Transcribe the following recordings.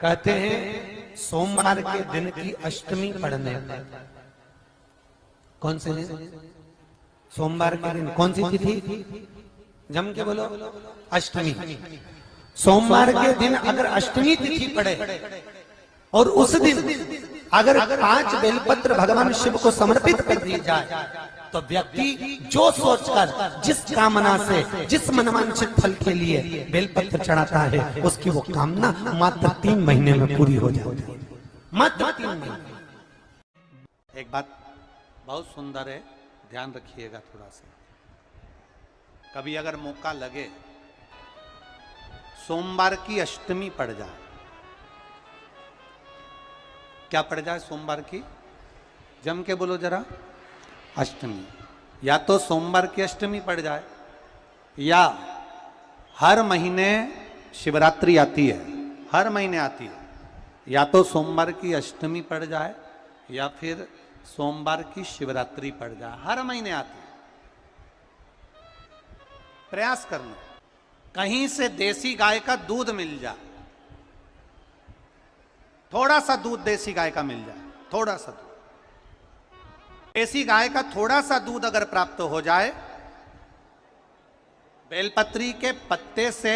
कहते हैं सोमवार के दिन की अष्टमी पढ़ने पर, कौन से दिन? सोमवार के दिन कौन सी तिथि? जम के बोलो, अष्टमी। सोमवार के दिन अगर अष्टमी तिथि पड़े और उस दिन अगर 5 बेलपत्र भगवान शिव को समर्पित कर दी जाए तो व्यक्ति जो सोचकर, जिस कामना से, जिस मनवांछित फल के लिए बेलपत्र चढ़ाता है, उसकी वो कामना मात्र 3 महीने में पूरी हो जाती है। मात्र 3 महीने। एक बात बहुत सुंदर है, ध्यान रखिएगा थोड़ा सा। कभी अगर मौका लगे, सोमवार की अष्टमी पड़ जाए, क्या पड़ जाए सोमवार की? जम के बोलो जरा, अष्टमी। या तो सोमवार की अष्टमी पड़ जाए, या हर महीने शिवरात्रि आती है, हर महीने आती है, या तो सोमवार की अष्टमी पड़ जाए या फिर सोमवार की शिवरात्रि पड़ जाए, हर महीने आती है। प्रयास करना कहीं से देसी गाय का दूध मिल जाए, थोड़ा सा दूध देसी गाय का मिल जाए, थोड़ा सा दूध देसी गाय का, थोड़ा सा दूध अगर प्राप्त हो जाए, बेलपत्री के पत्ते से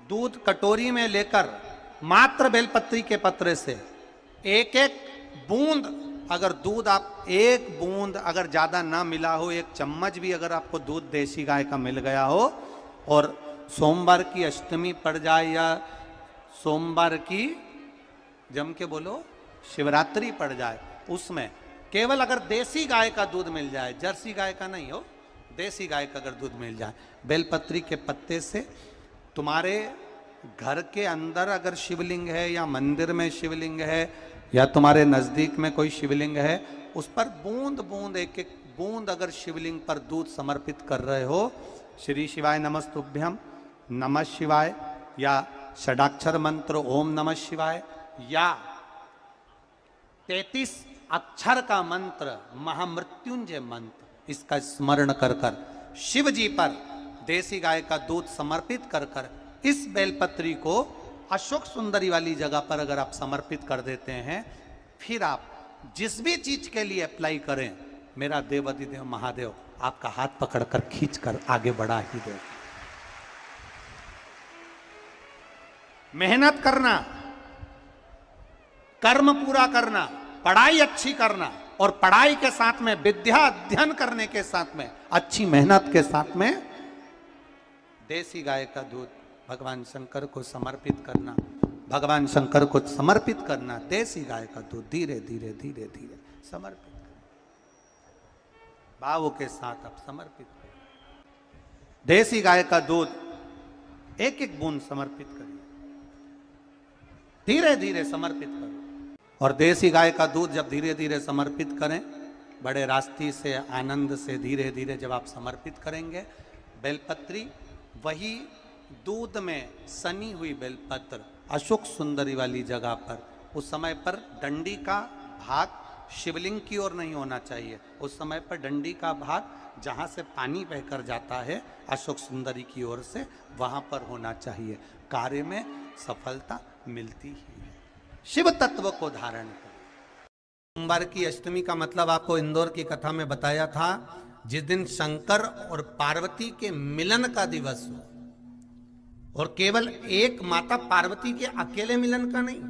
दूध कटोरी में लेकर, मात्र बेलपत्री के पत्रे से एक एक बूंद, अगर दूध आप एक बूंद अगर ज्यादा ना मिला हो, 1 चम्मच भी अगर आपको दूध देसी गाय का मिल गया हो, और सोमवार की अष्टमी पड़ जाए या सोमवार की, जम के बोलो, शिवरात्रि पड़ जाए, उसमें केवल अगर देसी गाय का दूध मिल जाए, जर्सी गाय का नहीं हो, देसी गाय का अगर दूध मिल जाए, बेलपत्री के पत्ते से, तुम्हारे घर के अंदर अगर शिवलिंग है या मंदिर में शिवलिंग है या तुम्हारे नजदीक में कोई शिवलिंग है, उस पर बूंद बूंद, एक एक बूंद अगर शिवलिंग पर दूध समर्पित कर रहे हो, श्री शिवाय नमस्तुभ्यम, नमः शिवाय, या षडाक्षर मंत्र ओम नमः शिवाय, या 33 अक्षर का मंत्र महामृत्युंजय मंत्र, इसका स्मरण कर कर शिव जी पर देसी गाय का दूध समर्पित कर कर इस बेलपत्री को अशोक सुंदरी वाली जगह पर अगर आप समर्पित कर देते हैं, फिर आप जिस भी चीज के लिए अप्लाई करें, मेरा देवाधिदेव महादेव आपका हाथ पकड़कर खींचकर आगे बढ़ा ही दे। मेहनत करना, कर्म पूरा करना, पढ़ाई अच्छी करना, और पढ़ाई के साथ में विद्या अध्ययन करने के साथ में, अच्छी मेहनत के साथ में देसी गाय का दूध भगवान शंकर को समर्पित करना, भगवान शंकर को समर्पित करना, देसी गाय का दूध धीरे धीरे धीरे धीरे समर्पित करना, भावों के साथ आप समर्पित करें। देसी गाय का दूध एक एक बूंद समर्पित करिए, धीरे धीरे समर्पित करो। और देसी गाय का दूध जब धीरे धीरे समर्पित करें, बड़े रास्ते से, आनंद से धीरे धीरे जब आप समर्पित करेंगे, बेलपत्री वही दूध में सनी हुई बेलपत्र अशोक सुंदरी वाली जगह पर, उस समय पर डंडी का भाग शिवलिंग की ओर नहीं होना चाहिए, उस समय पर डंडी का भाग जहाँ से पानी बहकर जाता है अशोक सुंदरी की ओर से, वहाँ पर होना चाहिए। कार्य में सफलता मिलती ही है। शिव तत्व को धारण कर। सोमवार की अष्टमी का मतलब आपको इंदौर की कथा में बताया था, जिस दिन शंकर और पार्वती के मिलन का दिवस हो, और केवल एक माता पार्वती के अकेले मिलन का नहीं,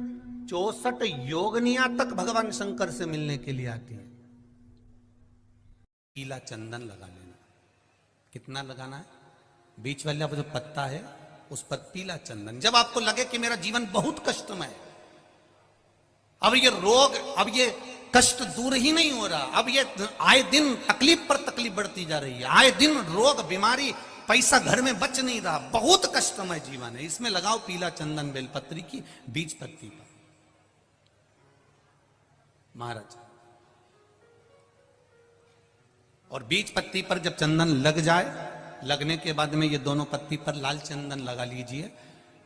64 योगनिया तक भगवान शंकर से मिलने के लिए आती है। पीला चंदन लगा लेना। कितना लगाना है? बीच वाला जो पत्ता है उस पर पीला चंदन। जब आपको लगे कि मेरा जीवन बहुत कष्टमय है, अब ये रोग, अब ये कष्ट दूर ही नहीं हो रहा, अब ये आए दिन तकलीफ पर तकलीफ बढ़ती जा रही है, आए दिन रोग, बीमारी, पैसा घर में बच नहीं रहा, बहुत कष्टमय जीवन है, इसमें लगाओ पीला चंदन बेलपत्री की बीज पत्ती पर। महाराज, और बीज पत्ती पर जब चंदन लग जाए, लगने के बाद में ये दोनों पत्ती पर लाल चंदन लगा लीजिए।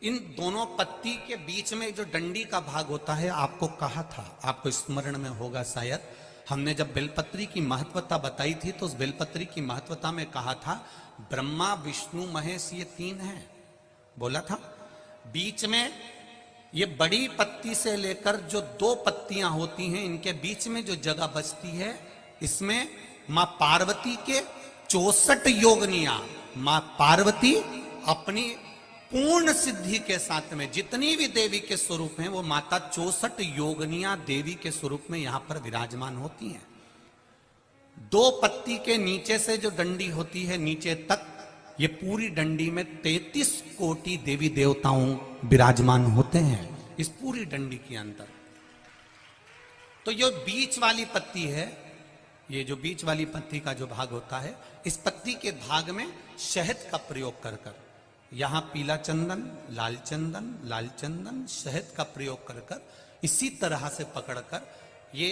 इन दोनों पत्ती के बीच में जो डंडी का भाग होता है, आपको कहा था, आपको स्मरण में होगा शायद, हमने जब बेलपत्री की महत्वता बताई थी तो उस बेलपत्री की महत्वता में कहा था ब्रह्मा विष्णु महेश ये 3 हैं, बोला था। बीच में ये बड़ी पत्ती से लेकर जो 2 पत्तियां होती हैं, इनके बीच में जो जगह बचती है, इसमें मां पार्वती के 64 योगनियां, मां पार्वती अपनी पूर्ण सिद्धि के साथ में जितनी भी देवी के स्वरूप हैं, वो माता 64 योगनियां देवी के स्वरूप में यहां पर विराजमान होती हैं। 2 पत्ती के नीचे से जो डंडी होती है नीचे तक, ये पूरी डंडी में 33 कोटि देवी देवताओं विराजमान होते हैं इस पूरी डंडी के अंदर। तो ये बीच वाली पत्ती है, ये जो बीच वाली पत्ती का जो भाग होता है, इस पत्ती के भाग में शहद का प्रयोग कर कर, यहां पीला चंदन, लाल चंदन, लाल चंदन, शहद का प्रयोग कर कर, इसी तरह से पकड़कर ये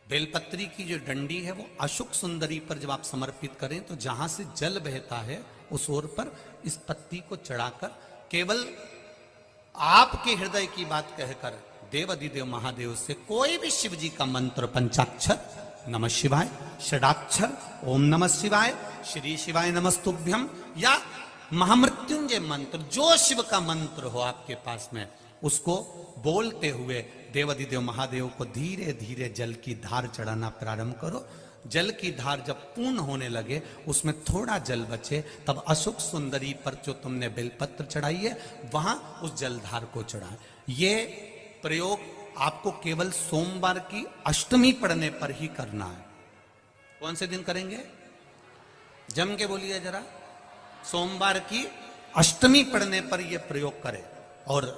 बेलपत्री की जो डंडी है वो अशुक सुंदरी पर जब आप समर्पित करें तो जहां से जल बहता है उस ओर पर इस पत्ती को चढ़ाकर केवल आपके हृदय की बात कहकर देवाधिदेव महादेव से कोई भी शिव जी का मंत्र, पंचाक्षर नमः शिवाय, षडाक्षर ओम नमः शिवाय, श्री शिवाय नमस्तुभ्यम, या महामृत्युंजय मंत्र, जो शिव का मंत्र हो आपके पास में, उसको बोलते हुए देवाधिदेव महादेव को धीरे धीरे जल की धार चढ़ाना प्रारंभ करो। जल की धार जब पूर्ण होने लगे, उसमें थोड़ा जल बचे, तब अशोक सुंदरी पर जो तुमने बेलपत्र चढ़ाई है वहां उस जलधार को चढ़ाए। ये प्रयोग आपको केवल सोमवार की अष्टमी पढ़ने पर ही करना है। कौन से दिन करेंगे? जम के बोलिए जरा। सोमवार की अष्टमी पढ़ने पर यह प्रयोग करें और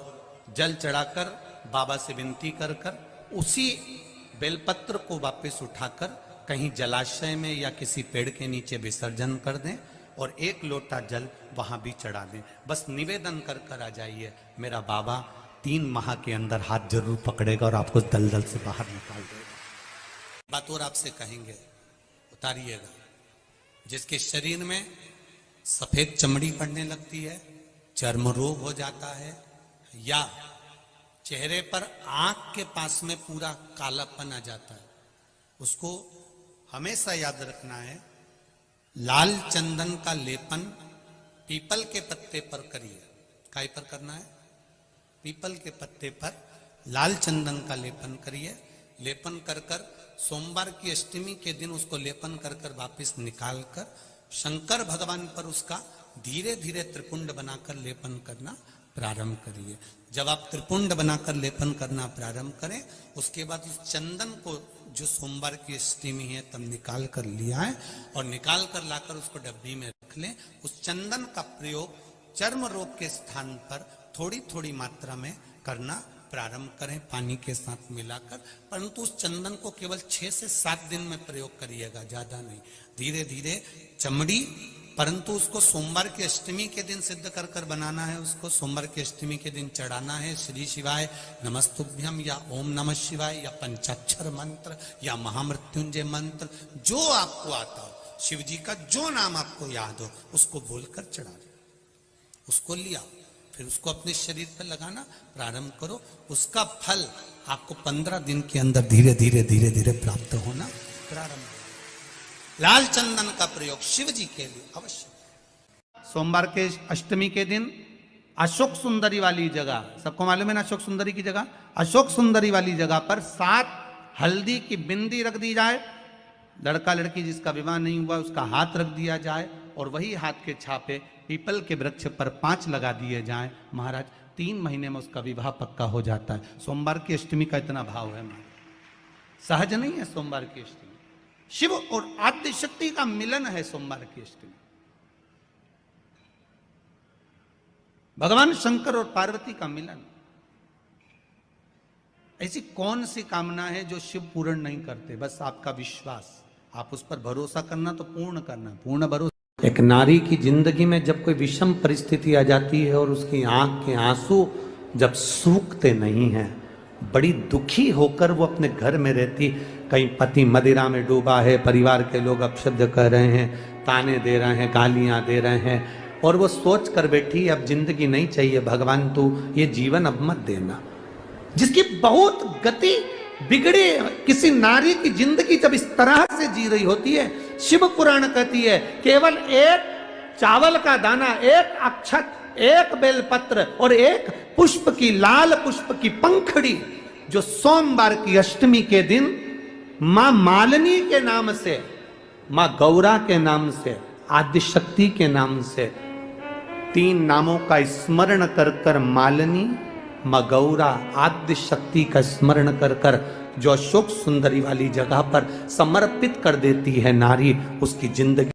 जल चढ़ाकर बाबा से विनती कर कर उसी बेलपत्र को वापस उठाकर कहीं जलाशय में या किसी पेड़ के नीचे विसर्जन कर दें और 1 लोटा जल वहां भी चढ़ा दें। बस निवेदन कर कर आ जाइए, मेरा बाबा 3 माह के अंदर हाथ जरूर पकड़ेगा और आपको दलदल से बाहर निकाल देगा। बात और आपसे कहेंगे, उतारिएगा। जिसके शरीर में सफेद चमड़ी पड़ने लगती है, चर्म रोग हो जाता है, या चेहरे पर आंख के पास में पूरा कालापन आ जाता है, उसको हमेशा याद रखना है, लाल चंदन का लेपन पीपल के पत्ते पर करिए। काय पर करना है? पीपल के पत्ते पर लाल चंदन का लेपन करिए। लेपन कर कर सोमवार की अष्टमी के दिन उसको लेपन कर कर वापिस निकाल कर शंकर भगवान पर उसका धीरे धीरे त्रिपुंड बनाकर लेपन करना प्रारंभ करिए। जब आप त्रिपुंड बनाकर लेपन करना प्रारंभ करें, उसके बाद उस चंदन को जो सोमवार की अष्टमी है तब निकाल कर लिया है और निकाल कर लाकर उसको डब्बी में रख लें। उस चंदन का प्रयोग चर्म रोग के स्थान पर थोड़ी थोड़ी मात्रा में करना प्रारंभ करें, पानी के साथ मिलाकर। परंतु उस चंदन को केवल 6 से 7 दिन में प्रयोग करिएगा, ज्यादा नहीं। धीरे धीरे चमड़ी, परंतु उसको सोमवार की अष्टमी के दिन सिद्ध कर कर बनाना है। उसको सोमवार की अष्टमी के दिन चढ़ाना है श्री शिवाय नमस्तुभ्यम या ओम नमः शिवाय या पंचाक्षर मंत्र या महामृत्युंजय मंत्र, जो आपको आता हो, शिव जी का जो नाम आपको याद हो उसको बोलकर चढ़ा दो। उसको लिया, फिर उसको अपने शरीर पर लगाना प्रारंभ करो। उसका फल आपको 15 दिन के अंदर धीरे धीरे धीरे धीरे प्राप्त होना प्रारंभ हो। लाल चंदन का प्रयोग शिव जी के लिए अवश्य। सोमवार के अष्टमी के दिन अशोक सुंदरी वाली जगह, सबको मालूम है ना अशोक सुंदरी की जगह, अशोक सुंदरी वाली जगह पर 7 हल्दी की बिंदी रख दी जाए। लड़का लड़की जिसका विवाह नहीं हुआ उसका हाथ रख दिया जाए और वही हाथ के छापे पीपल के वृक्ष पर 5 लगा दिए जाएं। महाराज 3 महीने में उसका विवाह पक्का हो जाता है। सोमवार की अष्टमी का इतना भाव है महाराज, सहज नहीं है सोमवार की अष्टमी। शिव और आद्य शक्ति का मिलन है सोमवार की अष्टमी। भगवान शंकर और पार्वती का मिलन। ऐसी कौन सी कामना है जो शिव पूर्ण नहीं करते? बस आपका विश्वास, आप उस पर भरोसा करना तो पूर्ण करना, पूर्ण भरोसा। एक नारी की जिंदगी में जब कोई विषम परिस्थिति आ जाती है और उसकी आंख के आंसू जब सूखते नहीं हैं, बड़ी दुखी होकर वो अपने घर में रहती, कहीं पति मदिरा में डूबा है, परिवार के लोग अपशब्द कर रहे हैं, ताने दे रहे हैं, गालियां दे रहे हैं, और वो सोच कर बैठी अब जिंदगी नहीं चाहिए, भगवान तू ये जीवन अब मत देना। जिसकी बहुत गति बिगड़े किसी नारी की जिंदगी जब इस तरह से जी रही होती है, शिव पुराण कहती है केवल एक चावल का दाना, एक अक्षत एक बेलपत्र और एक पुष्प की, लाल पुष्प की पंखड़ी, जो सोमवार की अष्टमी के दिन मां मालिनी के नाम से, मां गौरा के नाम से, आदिशक्ति के नाम से, 3 नामों का स्मरण कर कर मालिनी, मां गौरा, आदिशक्ति का स्मरण कर कर जो अशोक सुंदरी वाली जगह पर समर्पित कर देती है नारी, उसकी जिंदगी